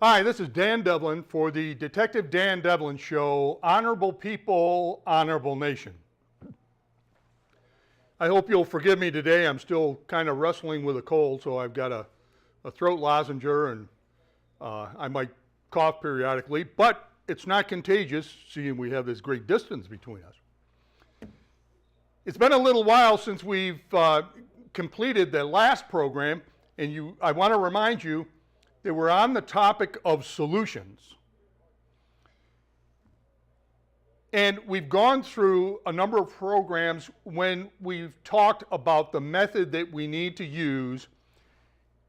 Hi, this is Dan Devlin for the Detective Dan Devlin Show, Honorable People, Honorable Nation. I hope you'll forgive me today. I'm still kind of wrestling with a cold, so I've got a throat lozenge and I might cough periodically, but it's not contagious, seeing we have this great distance between us. It's been a little while since we've completed the last program, and I want to remind you that we're on the topic of solutions. And we've gone through a number of programs when we've talked about the method that we need to use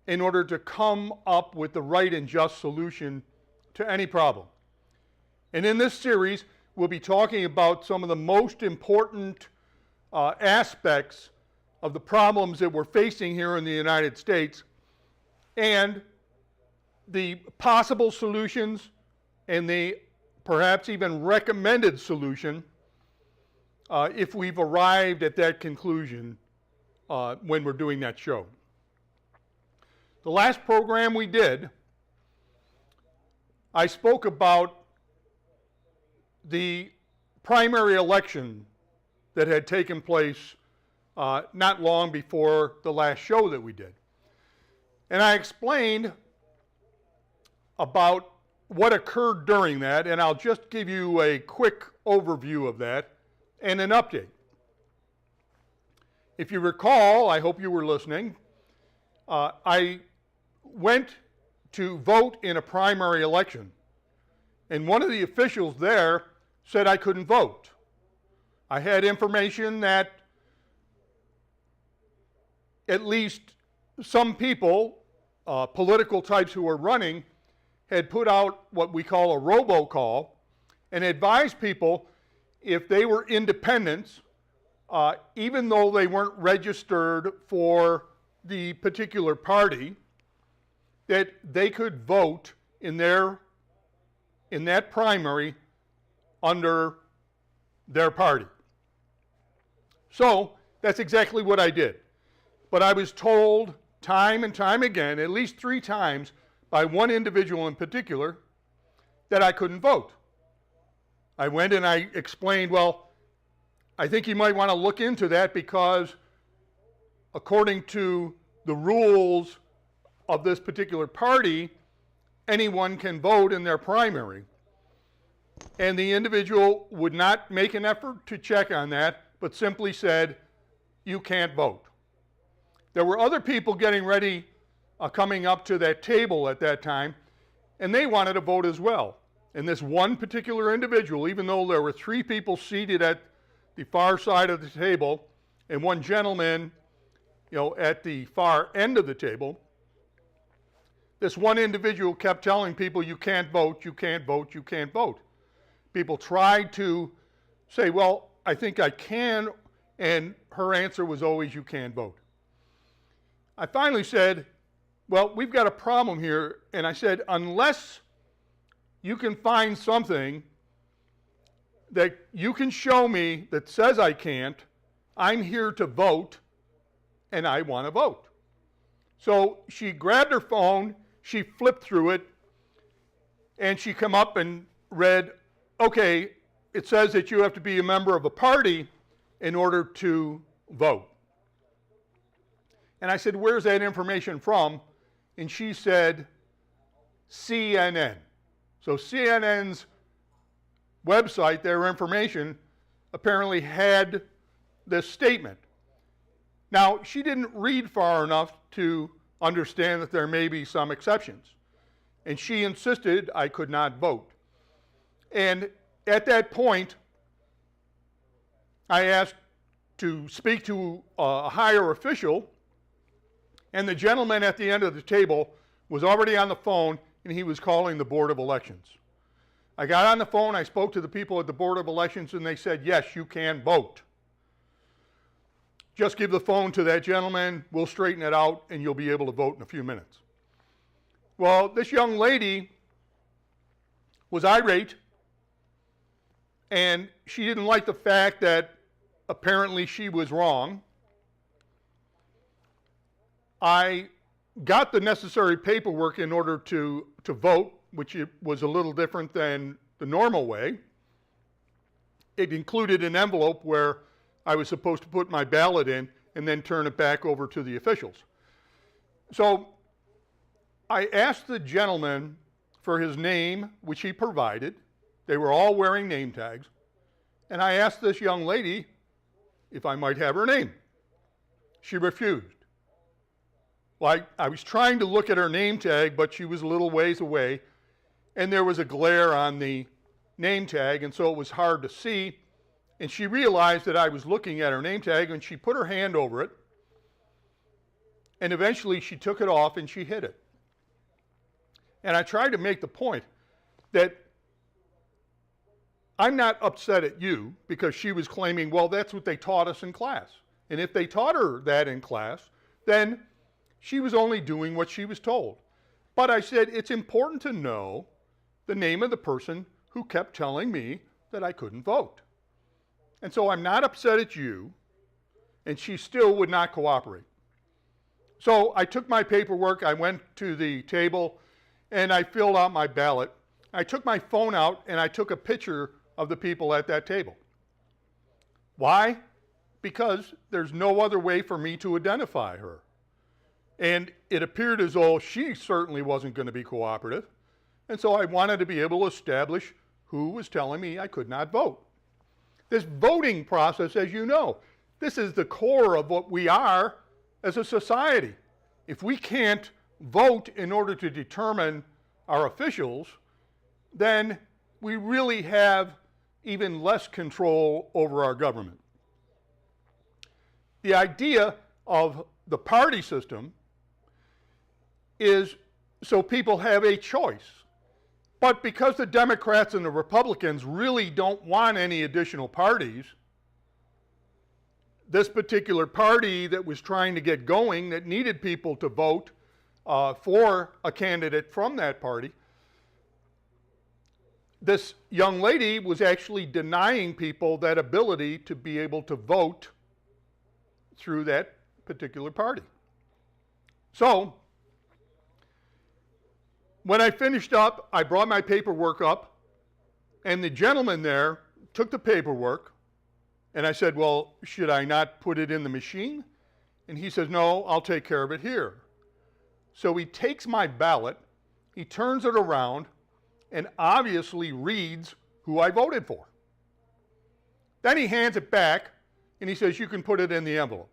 in order to come up with the right and just solution to any problem. And in this series, we'll be talking about some of the most important aspects of the problems that we're facing here in the United States, and the possible solutions and the perhaps even recommended solution if we've arrived at that conclusion when we're doing that show. The last program we did, I spoke about the primary election that had taken place not long before the last show that we did. And I explained about what occurred during that, and I'll just give you a quick overview of that and an update. If you recall, I hope you were listening, I went to vote in a primary election, and one of the officials there said I couldn't vote. I had information that at least some people, political types who were running, had put out what we call a robocall and advised people if they were independents, even though they weren't registered for the particular party, that they could vote in that primary under their party. So that's exactly what I did. But I was told time and time again, at least 3 times, by one individual in particular, that I couldn't vote. I went and I explained, well, I think you might want to look into that because according to the rules of this particular party, anyone can vote in their primary. And the individual would not make an effort to check on that, but simply said, you can't vote. There were other people getting ready coming up to that table at that time, and they wanted to vote as well. And this one particular individual, even though there were 3 people seated at the far side of the table and one gentleman, at the far end of the table, this one individual kept telling people, you can't vote, you can't vote, you can't vote. People tried to say, well, I think I can, and her answer was always, you can't vote. I finally said, well, we've got a problem here, and I said, unless you can find something that you can show me that says I can't, I'm here to vote, and I want to vote. So she grabbed her phone, she flipped through it, and she come up and read, okay, it says that you have to be a member of a party in order to vote. And I said, where's that information from? And she said, CNN. So CNN's website, their information, apparently had this statement. Now, she didn't read far enough to understand that there may be some exceptions. And she insisted I could not vote. And at that point, I asked to speak to a higher official, and the gentleman at the end of the table was already on the phone, and he was calling the Board of Elections. I got on the phone, I spoke to the people at the Board of Elections, and they said, yes, you can vote. Just give the phone to that gentleman, we'll straighten it out, and you'll be able to vote in a few minutes. Well, this young lady was irate, and she didn't like the fact that apparently she was wrong. I got the necessary paperwork in order to vote, which it was a little different than the normal way. It included an envelope where I was supposed to put my ballot in and then turn it back over to the officials. So I asked the gentleman for his name, which he provided. They were all wearing name tags. And I asked this young lady if I might have her name. She refused. Well, I was trying to look at her name tag, but she was a little ways away, and there was a glare on the name tag, and so it was hard to see. And she realized that I was looking at her name tag, and she put her hand over it, and eventually she took it off and she hid it. And I tried to make the point that I'm not upset at you because she was claiming, well, that's what they taught us in class. And if they taught her that in class, then she was only doing what she was told. But I said, it's important to know the name of the person who kept telling me that I couldn't vote. And so I'm not upset at you, and she still would not cooperate. So I took my paperwork, I went to the table, and I filled out my ballot. I took my phone out, and I took a picture of the people at that table. Why? Because there's no other way for me to identify her. And it appeared as though she certainly wasn't going to be cooperative. And so I wanted to be able to establish who was telling me I could not vote. This voting process, as you know, this is the core of what we are as a society. If we can't vote in order to determine our officials, then we really have even less control over our government. The idea of the party system is so people have a choice. But because the Democrats and the Republicans really don't want any additional parties, this particular party that was trying to get going, that needed people to vote for a candidate from that party, this young lady was actually denying people that ability to be able to vote through that particular party. So, when I finished up, I brought my paperwork up, and the gentleman there took the paperwork, and I said, well, should I not put it in the machine? And he says, no, I'll take care of it here. So he takes my ballot, he turns it around, and obviously reads who I voted for. Then he hands it back, and he says, you can put it in the envelope.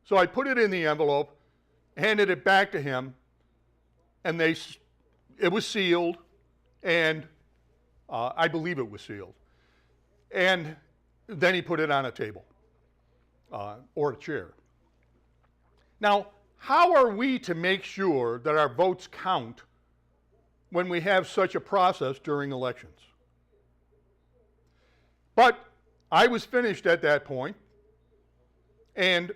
So I put it in the envelope, handed it back to him, and it was sealed, and I believe it was sealed. And then he put it on a table or a chair. Now, how are we to make sure that our votes count when we have such a process during elections? But I was finished at that point, and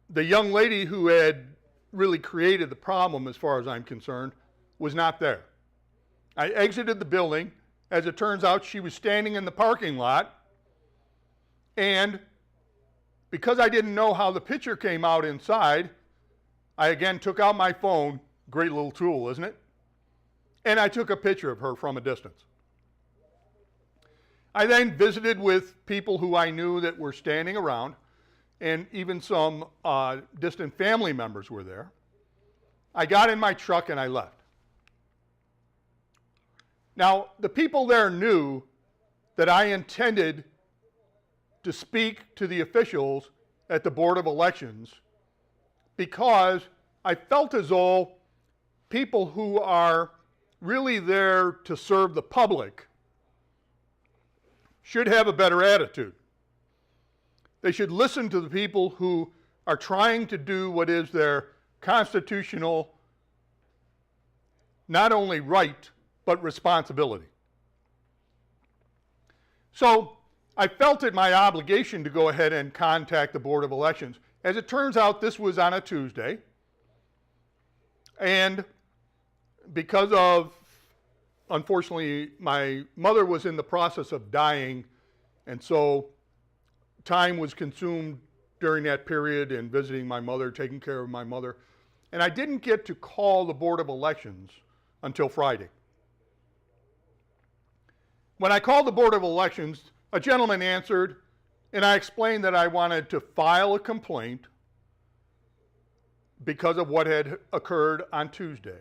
the young lady who had really created the problem, as far as I'm concerned, was not there. I exited the building. As it turns out, she was standing in the parking lot, and because I didn't know how the picture came out inside, I again took out my phone, great little tool, isn't it? And I took a picture of her from a distance. I then visited with people who I knew that were standing around, and even some distant family members were there. I got in my truck and I left. Now, the people there knew that I intended to speak to the officials at the Board of Elections because I felt as though people who are really there to serve the public should have a better attitude. They should listen to the people who are trying to do what is their constitutional, not only right, but responsibility. So I felt it my obligation to go ahead and contact the Board of Elections. As it turns out, this was on a Tuesday, and because of, unfortunately, my mother was in the process of dying, and so time was consumed during that period in visiting my mother, taking care of my mother, and I didn't get to call the Board of Elections until Friday. When I called the Board of Elections, a gentleman answered, and I explained that I wanted to file a complaint because of what had occurred on Tuesday.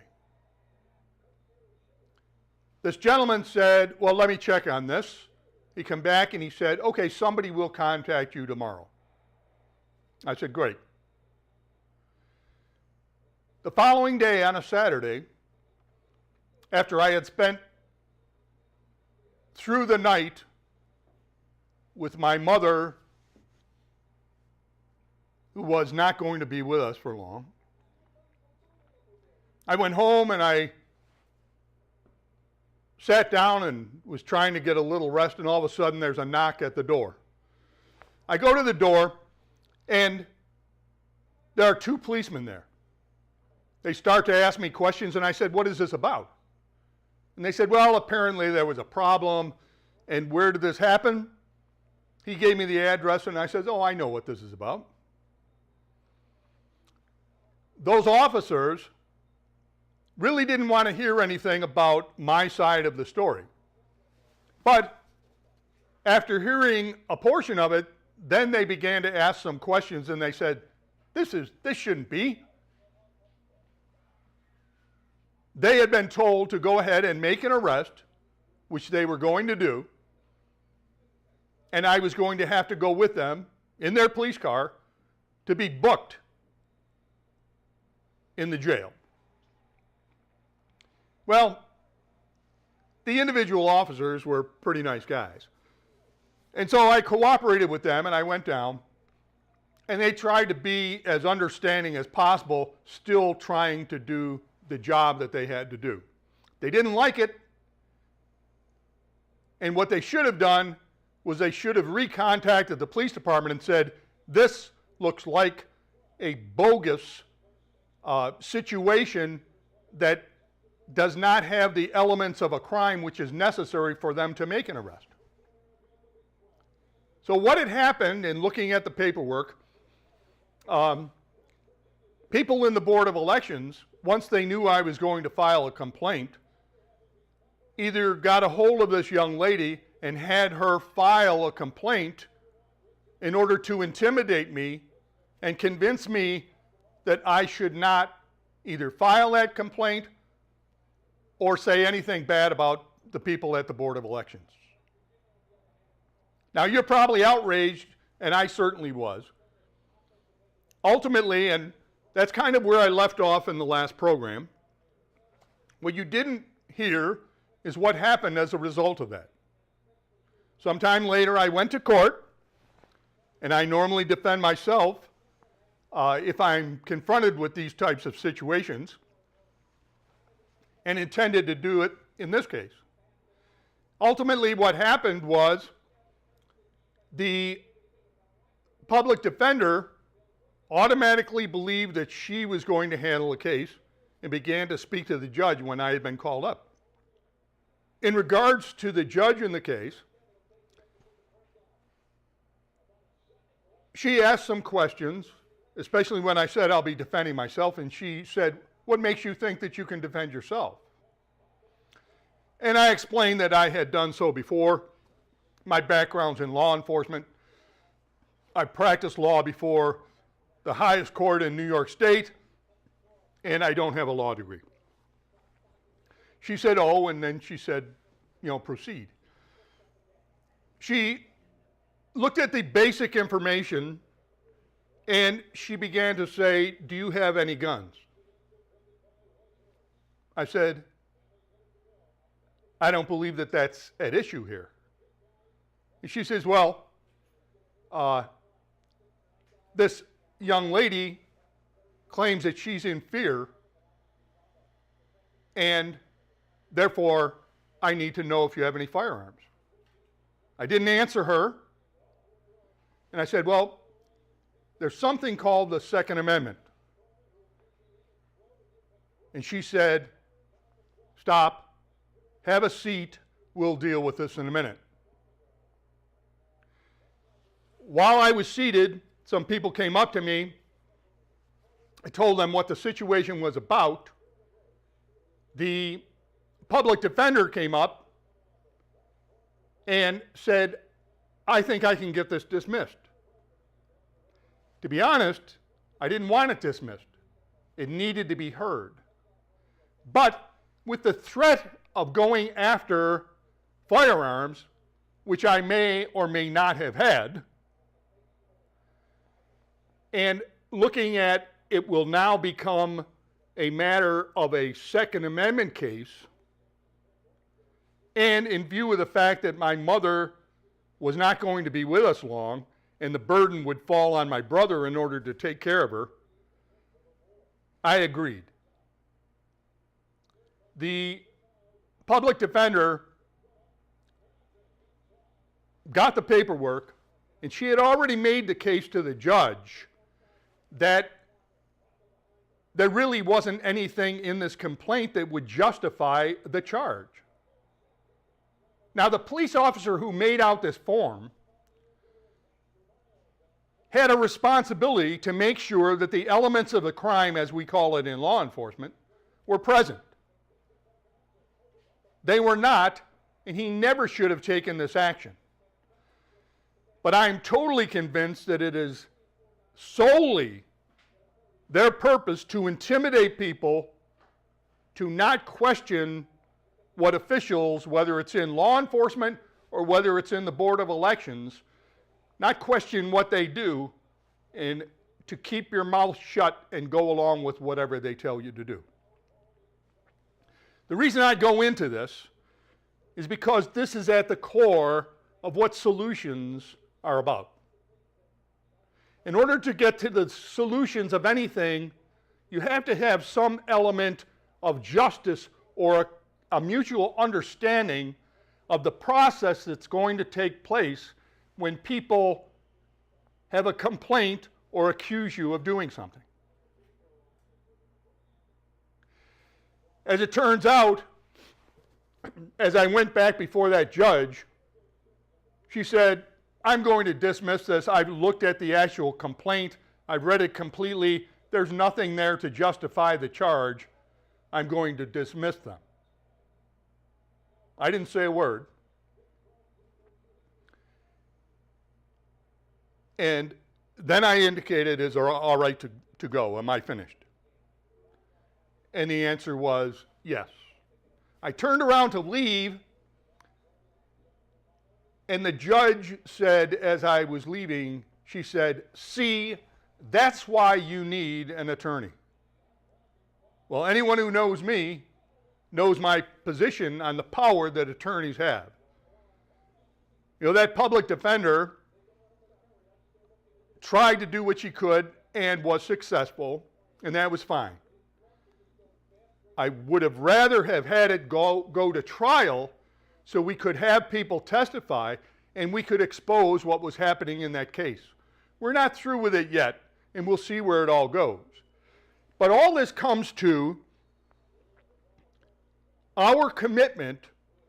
This gentleman said, well, let me check on this. He came back and he said, okay, somebody will contact you tomorrow. I said, great. The following day, on a Saturday, after I had spent through the night with my mother, who was not going to be with us for long, I went home and I sat down and was trying to get a little rest, and all of a sudden there's a knock at the door. I go to the door, and there are two policemen there. They start to ask me questions, and I said, what is this about? And they said, well, apparently there was a problem, and where did this happen? He gave me the address, and I said, oh, I know what this is about. Those officers really didn't want to hear anything about my side of the story. But after hearing a portion of it, then they began to ask some questions, and they said, this shouldn't be. They had been told to go ahead and make an arrest, which they were going to do, and I was going to have to go with them in their police car to be booked in the jail. Well, the individual officers were pretty nice guys. And so I cooperated with them, and I went down, and they tried to be as understanding as possible, still trying to do the job that they had to do. They didn't like it, and what they should have done was they should have recontacted the police department and said, this looks like a bogus situation that does not have the elements of a crime which is necessary for them to make an arrest. So what had happened in looking at the paperwork, people in the Board of Elections, once they knew I was going to file a complaint, either got a hold of this young lady and had her file a complaint in order to intimidate me and convince me that I should not either file that complaint or say anything bad about the people at the Board of Elections. Now, you're probably outraged, and I certainly was. Ultimately, and that's kind of where I left off in the last program, what you didn't hear is what happened as a result of that. Sometime later, I went to court, and I normally defend myself if I'm confronted with these types of situations, and intended to do it in this case. Ultimately, what happened was the public defender automatically believed that she was going to handle the case and began to speak to the judge when I had been called up. In regards to the judge in the case, she asked some questions, especially when I said I'll be defending myself, and she said, what makes you think that you can defend yourself? And I explained that I had done so before. My background's in law enforcement. I practiced law before the highest court in New York State, and I don't have a law degree. She said, oh, and then she said, proceed. She looked at the basic information, and she began to say, do you have any guns? I said, I don't believe that that's at issue here. And she says, well, this young lady claims that she's in fear, and therefore I need to know if you have any firearms. I didn't answer her, and I said, well, there's something called the Second Amendment. And she said, stop, have a seat, we'll deal with this in a minute. While I was seated, some people came up to me. I told them what the situation was about. The public defender came up and said, I think I can get this dismissed. To be honest, I didn't want it dismissed. It needed to be heard. But with the threat of going after firearms, which I may or may not have had, and looking at it will now become a matter of a Second Amendment case, and in view of the fact that my mother was not going to be with us long, and the burden would fall on my brother in order to take care of her, I agreed. The public defender got the paperwork, and she had already made the case to the judge that there really wasn't anything in this complaint that would justify the charge. Now, the police officer who made out this form had a responsibility to make sure that the elements of the crime, as we call it in law enforcement, were present. They were not, and he never should have taken this action. But I'm totally convinced that it is solely their purpose to intimidate people to not question what officials, whether it's in law enforcement or whether it's in the Board of Elections, not question what they do, and to keep your mouth shut and go along with whatever they tell you to do. The reason I go into this is because this is at the core of what solutions are about. In order to get to the solutions of anything, you have to have some element of justice or a mutual understanding of the process that's going to take place when people have a complaint or accuse you of doing something. As it turns out, as I went back before that judge, she said, I'm going to dismiss this. I've looked at the actual complaint. I've read it completely. There's nothing there to justify the charge. I'm going to dismiss them. I didn't say a word. And then I indicated, is it all right to go? Am I finished? And the answer was yes. I turned around to leave, and the judge said, as I was leaving, she said, see, that's why you need an attorney. Well, anyone who knows me knows my position on the power that attorneys have. You know, that public defender tried to do what she could and was successful, and that was fine. I would have rather have had it go to trial so we could have people testify and we could expose what was happening in that case. We're not through with it yet, and we'll see where it all goes. But all this comes to our commitment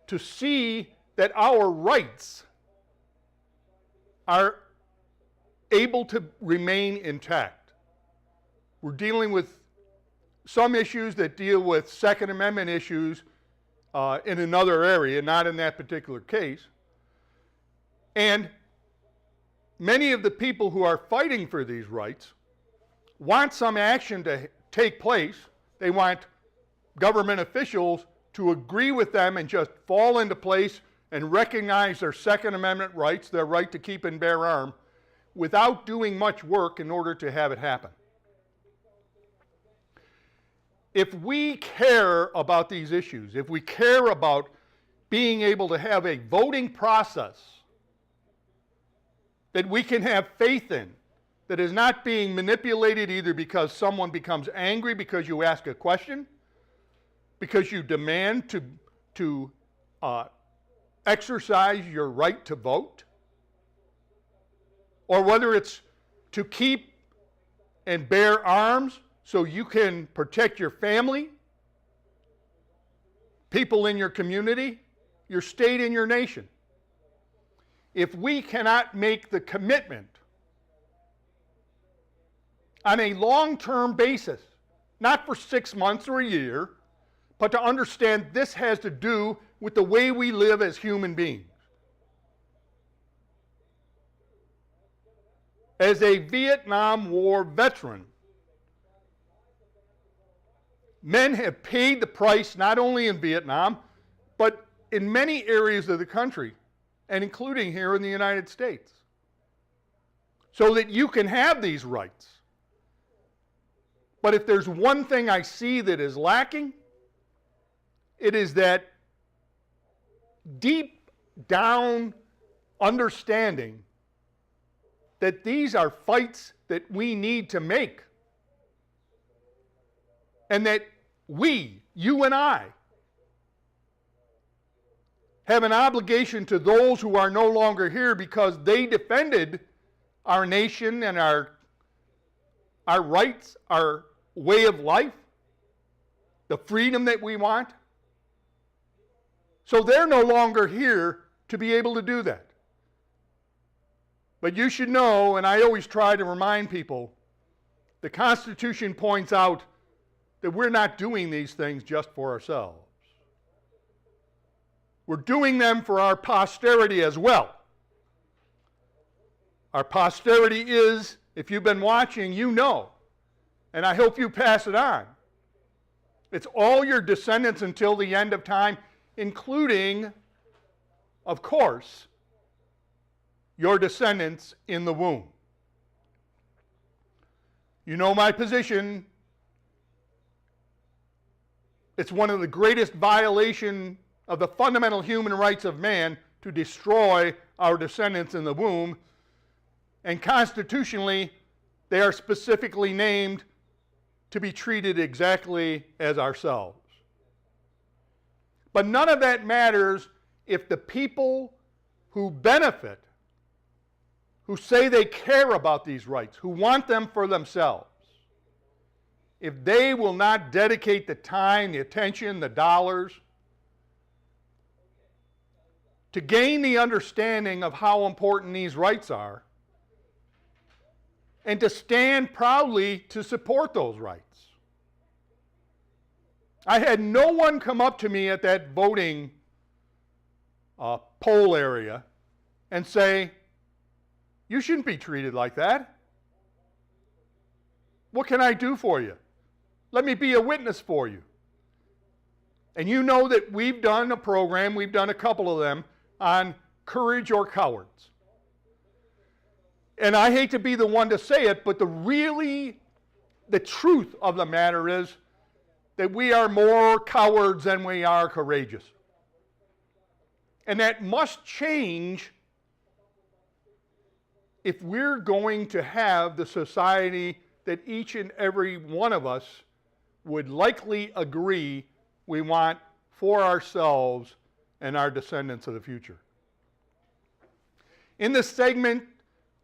to see that our rights are able to remain intact. We're dealing with some issues that deal with Second Amendment issues in another area, not in that particular case. And many of the people who are fighting for these rights want some action to take place. They want government officials to agree with them and just fall into place and recognize their Second Amendment rights, their right to keep and bear arms, without doing much work in order to have it happen. If we care about these issues, if we care about being able to have a voting process that we can have faith in, that is not being manipulated either because someone becomes angry because you ask a question, because you demand to exercise your right to vote, or whether it's to keep and bear arms so you can protect your family, people in your community, your state, and your nation. If we cannot make the commitment on a long-term basis, not for 6 months or a year, but to understand this has to do with the way we live as human beings. As a Vietnam War veteran, men have paid the price not only in Vietnam, but in many areas of the country, and including here in the United States, so that you can have these rights. But if there's one thing I see that is lacking, it is that deep down understanding that these are fights that we need to make. And that we, you and I, have an obligation to those who are no longer here because they defended our nation and our rights, our way of life, the freedom that we want. So they're no longer here to be able to do that. But you should know, and I always try to remind people, the Constitution points out that we're not doing these things just for ourselves. We're doing them for our posterity as well. Our posterity is, if you've been watching, you know, and I hope you pass it on. It's all your descendants until the end of time, including, of course, your descendants in the womb. You know my position. It's one of the greatest violations of the fundamental human rights of man to destroy our descendants in the womb. And constitutionally, they are specifically named to be treated exactly as ourselves. But none of that matters if the people who benefit, who say they care about these rights, who want them for themselves, if they will not dedicate the time, the attention, the dollars to gain the understanding of how important these rights are and to stand proudly to support those rights. I had no one come up to me at that voting poll area and say, "You shouldn't be treated like that. What can I do for you? Let me be a witness for you." And you know that we've done a program, we've done a couple of them, on courage or cowards. And I hate to be the one to say it, but the truth of the matter is that we are more cowards than we are courageous. And that must change if we're going to have the society that each and every one of us would likely agree we want for ourselves and our descendants of the future. In this segment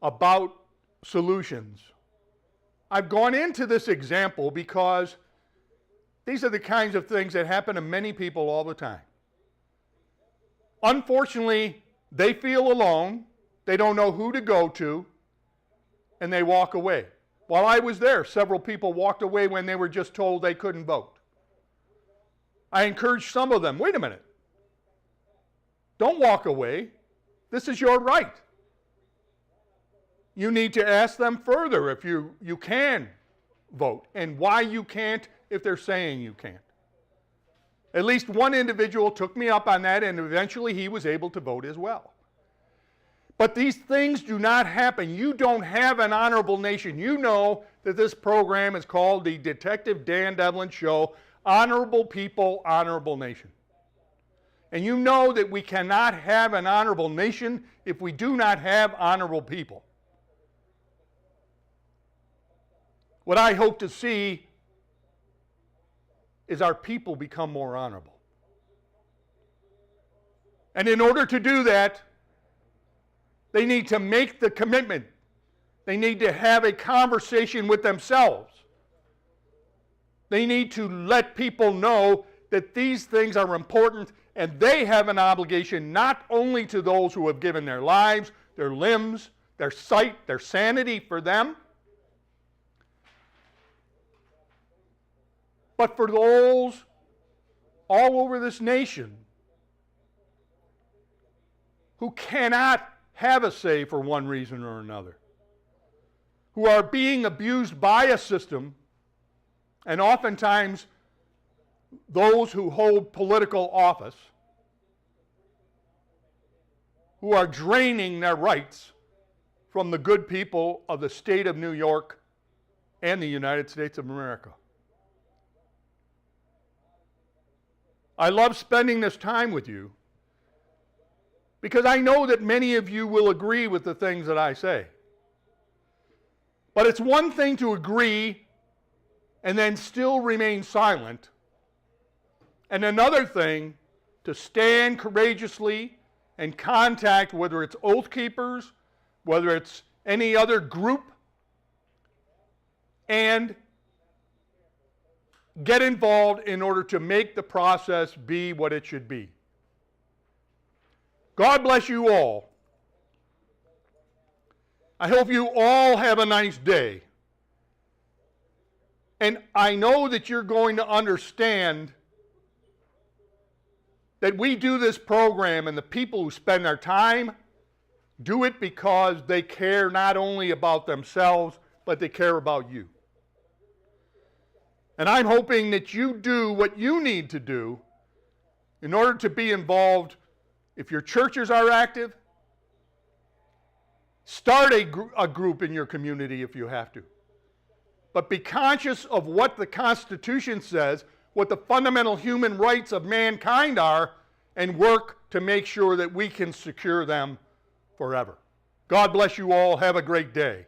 about solutions, I've gone into this example because these are the kinds of things that happen to many people all the time. Unfortunately, they feel alone, they don't know who to go to, and they walk away. While I was there, several people walked away when they were just told they couldn't vote. I encouraged some of them, wait a minute, don't walk away. This is your right. You need to ask them further if you can vote, and why you can't if they're saying you can't. At least one individual took me up on that, and eventually he was able to vote as well. But these things do not happen. You don't have an honorable nation. You know that this program is called the Detective Dan Devlin Show, Honorable People, Honorable Nation. And you know that we cannot have an honorable nation if we do not have honorable people. What I hope to see is our people become more honorable. And in order to do that, they need to make the commitment. They need to have a conversation with themselves. They need to let people know that these things are important, and they have an obligation not only to those who have given their lives, their limbs, their sight, their sanity for them, but for those all over this nation who cannot have a say for one reason or another, who are being abused by a system, and oftentimes those who hold political office, who are draining their rights from the good people of the state of New York and the United States of America. I love spending this time with you because I know that many of you will agree with the things that I say. But it's one thing to agree and then still remain silent, and another thing to stand courageously and contact, whether it's Oath Keepers, whether it's any other group, and get involved in order to make the process be what it should be. God bless you all. I hope you all have a nice day. And I know that you're going to understand that we do this program, and the people who spend their time do it because they care not only about themselves, but they care about you. And I'm hoping that you do what you need to do in order to be involved. If your churches are active, start a group in your community if you have to. But be conscious of what the Constitution says, what the fundamental human rights of mankind are, and work to make sure that we can secure them forever. God bless you all. Have a great day.